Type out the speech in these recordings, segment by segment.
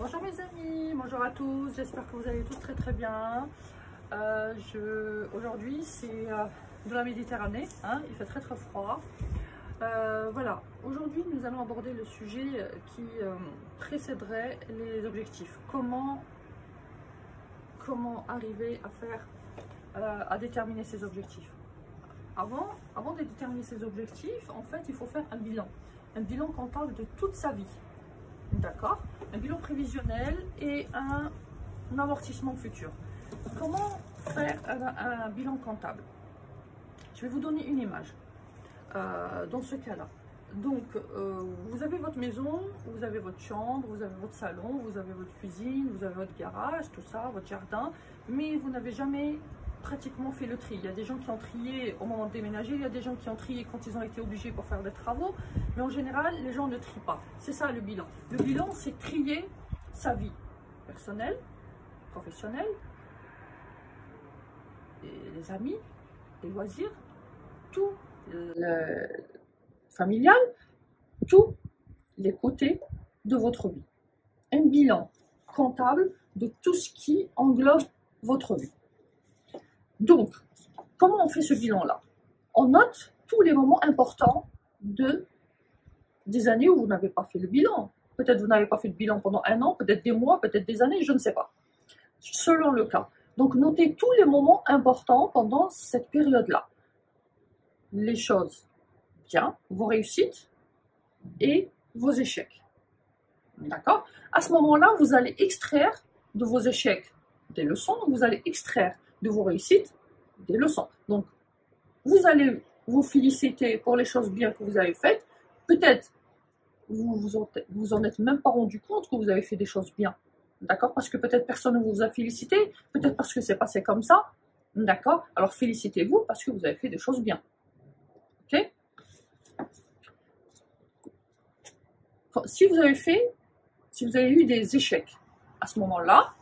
Bonjour mes amis, bonjour à tous, j'espère que vous allez tous très bien. Aujourd'hui c'est de la Méditerranée, hein, il fait très froid. Voilà, aujourd'hui nous allons aborder le sujet qui précéderait les objectifs. Comment arriver à faire, à déterminer ses objectifs. Avant de déterminer ses objectifs, en fait il faut faire un bilan comptable de toute sa vie. D'accord? Un bilan prévisionnel et un amortissement futur. Comment faire un bilan comptable? Je vais vous donner une image dans ce cas-là. Donc, vous avez votre maison, vous avez votre chambre, vous avez votre salon, vous avez votre cuisine, vous avez votre garage, tout ça, votre jardin, mais vous n'avez jamais pratiquement fait le tri. Il y a des gens qui ont trié au moment de déménager, il y a des gens qui ont trié quand ils ont été obligés pour faire des travaux, mais en général, les gens ne trient pas. C'est ça le bilan. Le bilan, c'est trier sa vie personnelle, professionnelle, les amis, les loisirs, tout le familial, tous les côtés de votre vie. Un bilan comptable de tout ce qui englobe votre vie. Donc, comment on fait ce bilan-là? On note tous les moments importants des années où vous n'avez pas fait le bilan. Peut-être vous n'avez pas fait le bilan pendant un an, peut-être des mois, peut-être des années, je ne sais pas. Selon le cas. Donc, notez tous les moments importants pendant cette période-là. Les choses bien, vos réussites et vos échecs. D'accord? À ce moment-là, vous allez extraire de vos échecs des leçons, vous allez extraire de vos réussites des leçons. Donc, vous allez vous féliciter pour les choses bien que vous avez faites. Peut-être vous en êtes même pas rendu compte que vous avez fait des choses bien. D'accord? Parce que peut-être personne ne vous a félicité, peut-être parce que c'est passé comme ça. D'accord? Alors félicitez-vous parce que vous avez fait des choses bien. Ok? Si vous avez eu des échecs à ce moment-là,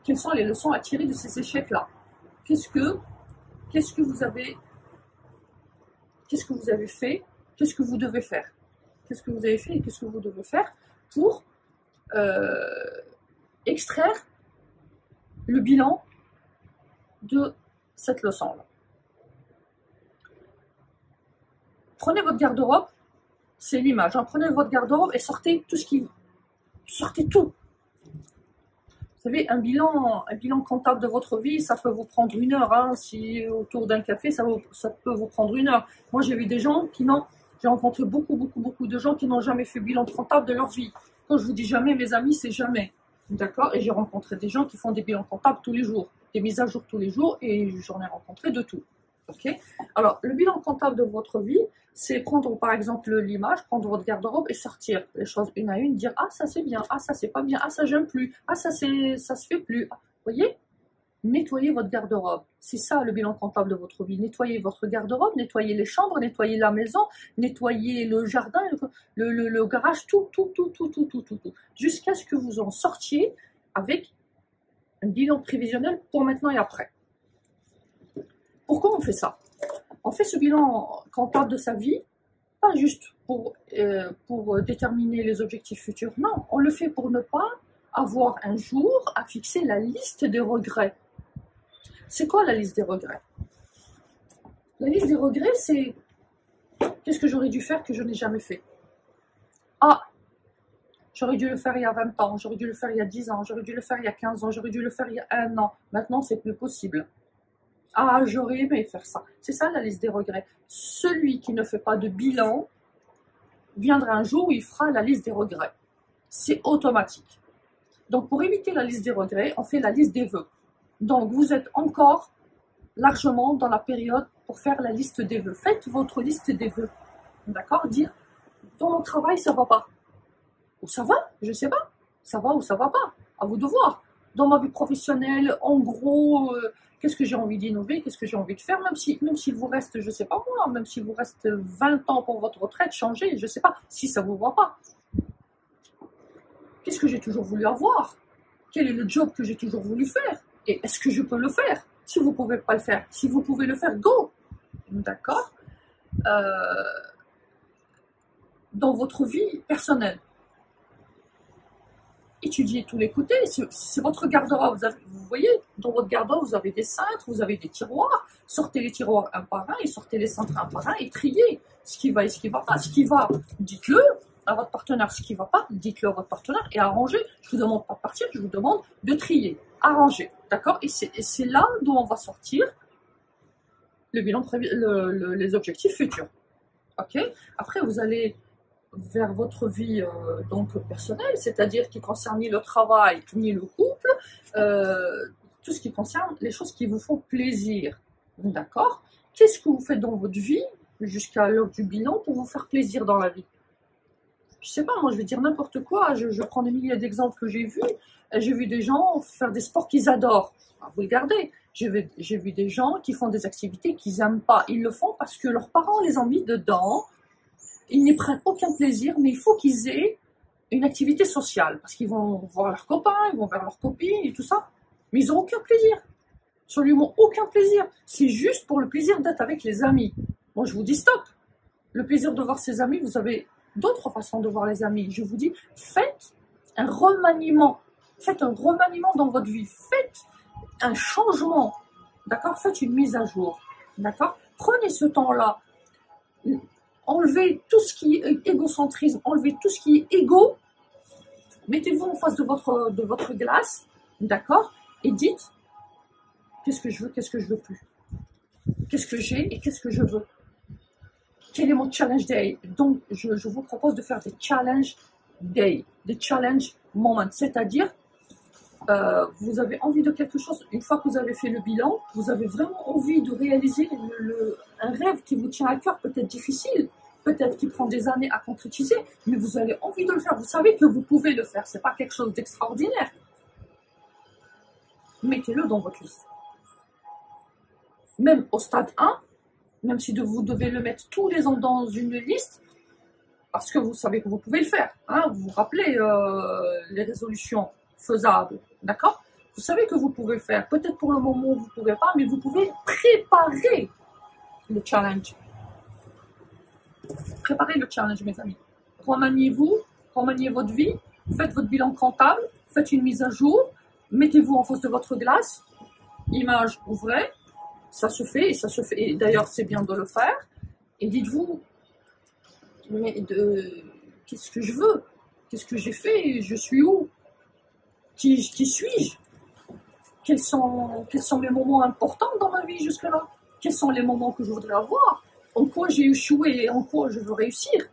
quelles sont les leçons à tirer de ces échecs-là? Qu'est-ce que vous avez fait? Qu'est-ce que vous devez faire? Qu'est-ce que vous avez fait et qu'est-ce que vous devez faire pour extraire le bilan de cette leçon-là? Prenez votre garde-robe, c'est l'image, hein. Prenez votre garde-robe et sortez tout. Vous savez, un bilan comptable de votre vie, ça peut vous prendre 1 heure. Hein. Si autour d'un café, ça peut vous prendre 1 heure. Moi, j'ai vu des gens j'ai rencontré beaucoup de gens qui n'ont jamais fait bilan comptable de leur vie. Quand je vous dis jamais, mes amis, c'est jamais. D'accord? Et j'ai rencontré des gens qui font des bilans comptables tous les jours, des mises à jour tous les jours, et j'en ai rencontré de tout. Ok? Alors, le bilan comptable de votre vie, c'est prendre par exemple l'image, prendre votre garde-robe et sortir les choses une à une, dire ah ça c'est bien, ah ça c'est pas bien, ah ça j'aime plus, ah ça se fait plus. Vous voyez? Nettoyez votre garde-robe. C'est ça le bilan comptable de votre vie. Nettoyez votre garde-robe, nettoyez les chambres, nettoyez la maison, nettoyez le jardin, le garage, tout. Jusqu'à ce que vous en sortiez avec un bilan prévisionnel pour maintenant et après. Pourquoi on fait ça? On fait ce bilan comptable de sa vie, pas juste pour déterminer les objectifs futurs. Non, on le fait pour ne pas avoir un jour à fixer la liste des regrets. C'est quoi la liste des regrets? La liste des regrets, c'est qu'est-ce que j'aurais dû faire que je n'ai jamais fait? Ah, j'aurais dû le faire il y a 20 ans, j'aurais dû le faire il y a 10 ans, j'aurais dû le faire il y a 15 ans, j'aurais dû le faire il y a 1 an. Maintenant, c'est plus possible. Ah, j'aurais aimé faire ça. C'est ça la liste des regrets. Celui qui ne fait pas de bilan viendra un jour où il fera la liste des regrets. C'est automatique. Donc, pour éviter la liste des regrets, on fait la liste des vœux. Donc, vous êtes encore largement dans la période pour faire la liste des vœux. Faites votre liste des vœux. D'accord? Dire, dans mon travail, ça va pas. Ou ça va? Je sais pas. Ça va ou ça va pas? À vous de voir. Dans ma vie professionnelle, en gros, qu'est-ce que j'ai envie d'innover, qu'est-ce que j'ai envie de faire, même s'il vous reste, je sais pas moi, même s'il vous reste 20 ans pour votre retraite, changez, je sais pas, si ça vous va pas. Qu'est-ce que j'ai toujours voulu avoir? Quel est le job que j'ai toujours voulu faire? Et est-ce que je peux le faire? Si vous pouvez pas le faire, si vous pouvez le faire, go! D'accord? Dans votre vie personnelle. étudiez tous les côtés. C'est votre garde-robe. Vous voyez, dans votre garde-robe, vous avez des cintres, vous avez des tiroirs. Sortez les tiroirs un par un et sortez les cintres un par un et triez ce qui va et ce qui va pas. Ce qui va, dites-le à votre partenaire. Ce qui va pas, dites-le à votre partenaire et arrangez. Je vous demande pas de partir, je vous demande de trier, arranger. D'accord? Et c'est là d'où on va sortir le bilan, les objectifs futurs. Ok? Après, vous allez vers votre vie donc personnelle, c'est-à-dire qui concerne ni le travail ni le couple, tout ce qui concerne les choses qui vous font plaisir. D'accord? Qu'est-ce que vous faites dans votre vie jusqu'à l'heure du bilan pour vous faire plaisir dans la vie? Je sais pas, moi je vais dire n'importe quoi, je prends des milliers d'exemples que j'ai vus. J'ai vu des gens faire des sports qu'ils adorent. Vous regardez, j'ai vu des gens qui font des activités qu'ils n'aiment pas. Ils le font parce que leurs parents les ont mis dedans. Ils n'y prennent aucun plaisir, mais il faut qu'ils aient une activité sociale. Parce qu'ils vont voir leurs copains, ils vont vers leurs copines et tout ça. Mais ils n'ont aucun plaisir. Absolument aucun plaisir. C'est juste pour le plaisir d'être avec les amis. Moi, je vous dis stop. Le plaisir de voir ses amis, vous avez d'autres façons de voir les amis. Je vous dis, faites un remaniement. Faites un remaniement dans votre vie. Faites un changement. D'accord? Faites une mise à jour. D'accord? Prenez ce temps-là. Enlevez tout ce qui est égocentrisme. Enlevez tout ce qui est égo. Mettez-vous en face de votre glace. D'accord? Et dites, qu'est-ce que je veux, qu'est-ce que je veux plus? Qu'est-ce que j'ai et qu'est-ce que je veux? Quel est mon challenge day? Donc, je vous propose de faire des challenge day, des challenge moments, c'est-à-dire vous avez envie de quelque chose, une fois que vous avez fait le bilan, vous avez vraiment envie de réaliser un rêve qui vous tient à cœur, peut-être difficile, peut-être qui prend des années à concrétiser, mais vous avez envie de le faire, vous savez que vous pouvez le faire, c'est pas quelque chose d'extraordinaire. Mettez-le dans votre liste. Même au stade 1, même si vous devez le mettre tous les ans dans une liste, parce que vous savez que vous pouvez le faire. Hein, vous vous rappelez les résolutions faisables, d'accord? Vous savez que vous pouvez le faire. Peut-être pour le moment, vous ne pouvez pas, mais vous pouvez préparer le challenge. Préparez le challenge, mes amis. Remaniez-vous, remaniez votre vie, faites votre bilan comptable, faites une mise à jour, mettez-vous en face de votre glace, image ouvrez, ça se fait, et ça se fait, et d'ailleurs c'est bien de le faire, et dites-vous, mais qu'est-ce que je veux? Qu'est-ce que j'ai fait? Je suis où? Qui suis-je? Quels sont mes moments importants dans ma vie jusque-là? Quels sont les moments que je voudrais avoir? En quoi j'ai échoué et en quoi je veux réussir?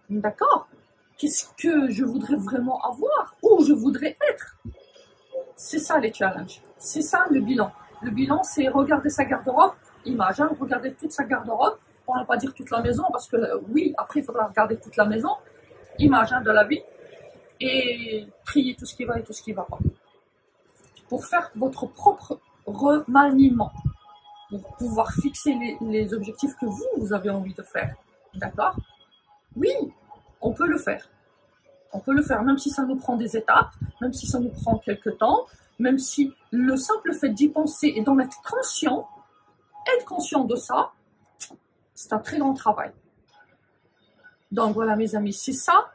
D'accord? Qu'est-ce que je voudrais vraiment avoir? Où je voudrais être? C'est ça les challenges. C'est ça le bilan. Le bilan, c'est regarder sa garde-robe, image, hein, regarder toute sa garde-robe, pour ne pas dire toute la maison, parce que oui, après il faudra regarder toute la maison, image de la vie, et trier tout ce qui va et tout ce qui ne va pas. Pour faire votre propre remaniement, pour pouvoir fixer les objectifs que vous avez envie de faire. D'accord? Oui, on peut le faire. On peut le faire, même si ça nous prend des étapes, même si ça nous prend quelques temps, même si le simple fait d'y penser et d'en être conscient de ça, c'est un très grand travail. Donc voilà mes amis, c'est ça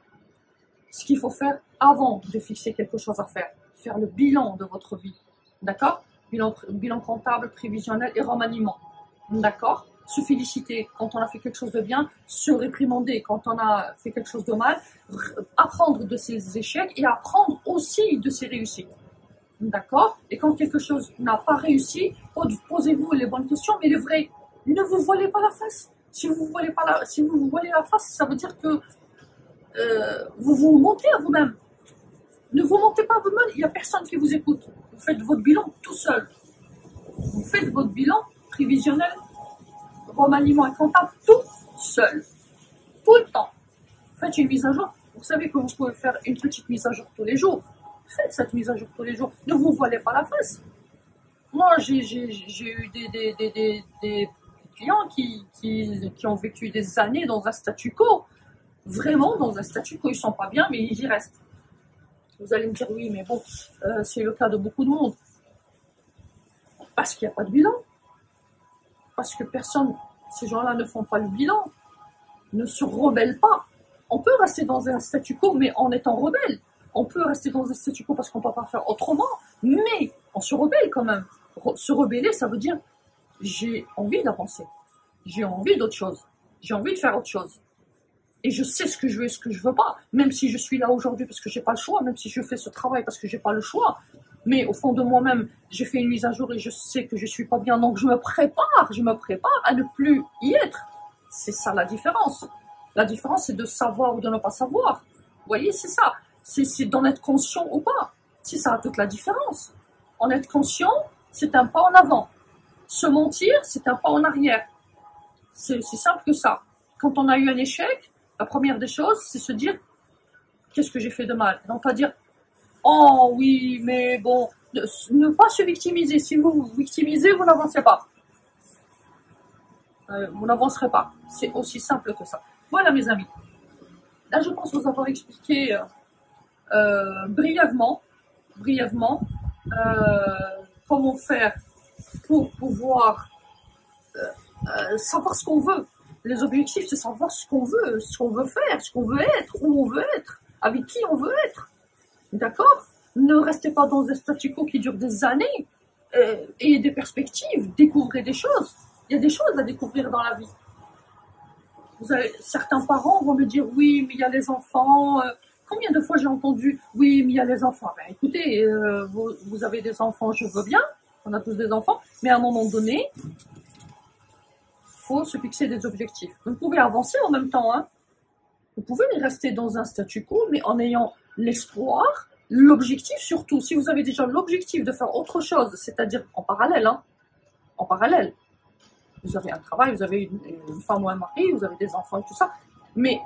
ce qu'il faut faire avant de fixer quelque chose à faire. Faire le bilan de votre vie. D'accord? Bilan comptable, prévisionnel et remaniement. D'accord? Se féliciter quand on a fait quelque chose de bien, se réprimander quand on a fait quelque chose de mal, apprendre de ses échecs et apprendre aussi de ses réussites. D'accord? Et quand quelque chose n'a pas réussi, posez-vous les bonnes questions, mais les vraies. Ne vous voilez pas la face. Si vous vous voilez la face, ça veut dire que vous vous mentez à vous-même. Ne vous mentez pas à vous-même, il n'y a personne qui vous écoute. Vous faites votre bilan tout seul. Vous faites votre bilan prévisionnel, remaniement et comptable tout seul. Tout le temps. Faites une mise à jour. Vous savez que vous pouvez faire une petite mise à jour tous les jours. Faites cette mise à jour tous les jours. Ne vous voilez pas la face. Moi, j'ai eu des clients qui ont vécu des années dans un statu quo. Vraiment dans un statu quo. Ils ne sont pas bien, mais ils y restent. Vous allez me dire, oui, mais bon, c'est le cas de beaucoup de monde. Parce qu'il n'y a pas de bilan. Parce que ces gens-là ne font pas le bilan. Ne se rebellent pas. On peut rester dans un statu quo, mais en étant rebelle. On peut rester dans un statu quo parce qu'on ne peut pas faire autrement, mais on se rebelle quand même. Se rebeller, ça veut dire j'ai envie d'avancer, j'ai envie d'autre chose, j'ai envie de faire autre chose. Et je sais ce que je veux et ce que je veux pas, même si je suis là aujourd'hui parce que j'ai pas le choix, même si je fais ce travail parce que j'ai pas le choix. Mais au fond de moi-même, j'ai fait une mise à jour et je sais que je suis pas bien, donc je me prépare à ne plus y être. C'est ça la différence. La différence, c'est de savoir ou de ne pas savoir. Vous voyez, c'est ça. C'est d'en être conscient ou pas. C'est ça toute la différence. En être conscient, c'est un pas en avant. Se mentir, c'est un pas en arrière. C'est aussi simple que ça. Quand on a eu un échec, la première des choses, c'est se dire qu'est-ce que j'ai fait de mal. Non pas dire oh oui, mais bon, ne pas se victimiser. Si vous vous victimisez, vous n'avancez pas. Vous n'avancerez pas. C'est aussi simple que ça. Voilà mes amis. Là, je pense vous avoir expliqué brièvement comment faire pour pouvoir savoir ce qu'on veut. Les objectifs, c'est savoir ce qu'on veut faire, ce qu'on veut être, où on veut être, avec qui on veut être. D'accord? Ne restez pas dans un statu quo qui dure des années et des perspectives. Découvrez des choses. Il y a des choses à découvrir dans la vie. Certains parents vont me dire oui, mais il y a les enfants. Combien de fois j'ai entendu oui, mais il y a les enfants. Ben, écoutez, vous avez des enfants, je veux bien. On a tous des enfants, mais à un moment donné, faut se fixer des objectifs. Vous pouvez avancer en même temps, hein. Vous pouvez rester dans un statu quo, mais en ayant l'espoir, l'objectif surtout. Si vous avez déjà l'objectif de faire autre chose, c'est-à-dire en parallèle, hein, en parallèle. Vous avez un travail, vous avez une femme ou un mari, vous avez des enfants et tout ça, mais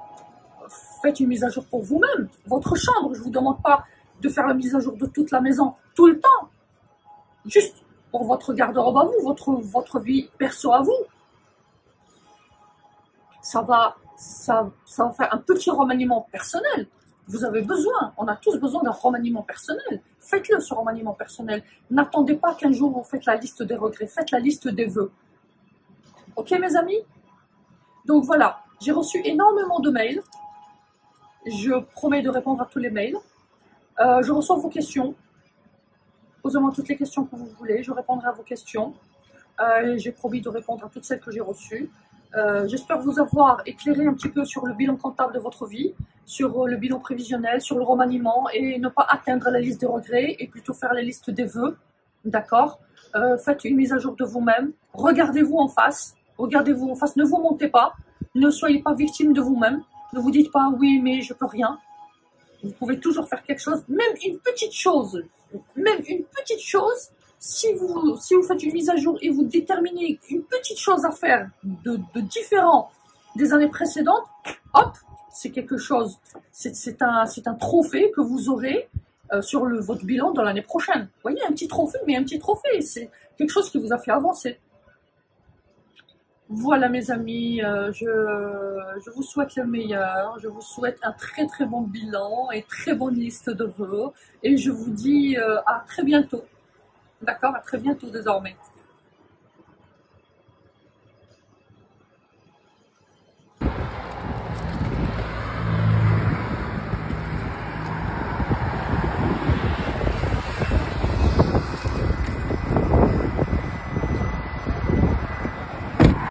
faites une mise à jour pour vous-même. Votre chambre, je ne vous demande pas de faire la mise à jour de toute la maison tout le temps. Juste pour votre garde-robe à vous, votre vie perso à vous. Ça va faire un petit remaniement personnel. Vous avez besoin, on a tous besoin d'un remaniement personnel. Faites-le, ce remaniement personnel. N'attendez pas qu'un jour vous faites la liste des regrets, faites la liste des vœux. Ok mes amis? Donc voilà, j'ai reçu énormément de mails. Je promets de répondre à tous les mails. Je reçois vos questions. Posez-moi toutes les questions que vous voulez, je répondrai à vos questions. J'ai promis de répondre à toutes celles que j'ai reçues. J'espère vous avoir éclairé un petit peu sur le bilan comptable de votre vie, sur le bilan prévisionnel, sur le remaniement et ne pas atteindre la liste des regrets et plutôt faire la liste des vœux. D'accord? Faites une mise à jour de vous-même. Regardez-vous en face. Regardez-vous en face. Ne vous mentez pas. Ne soyez pas victime de vous-même. Ne vous dites pas oui, mais je peux rien. Vous pouvez toujours faire quelque chose, même une petite chose. Même une petite chose. Si vous faites une mise à jour et vous déterminez une petite chose à faire de différent des années précédentes, hop, c'est quelque chose, c'est un trophée que vous aurez sur votre bilan de l'année prochaine. Vous voyez, un petit trophée, mais un petit trophée, c'est quelque chose qui vous a fait avancer. Voilà mes amis, je vous souhaite le meilleur, je vous souhaite un très très bon bilan et très bonne liste de vœux et je vous dis à très bientôt. D'accord, à très bientôt désormais.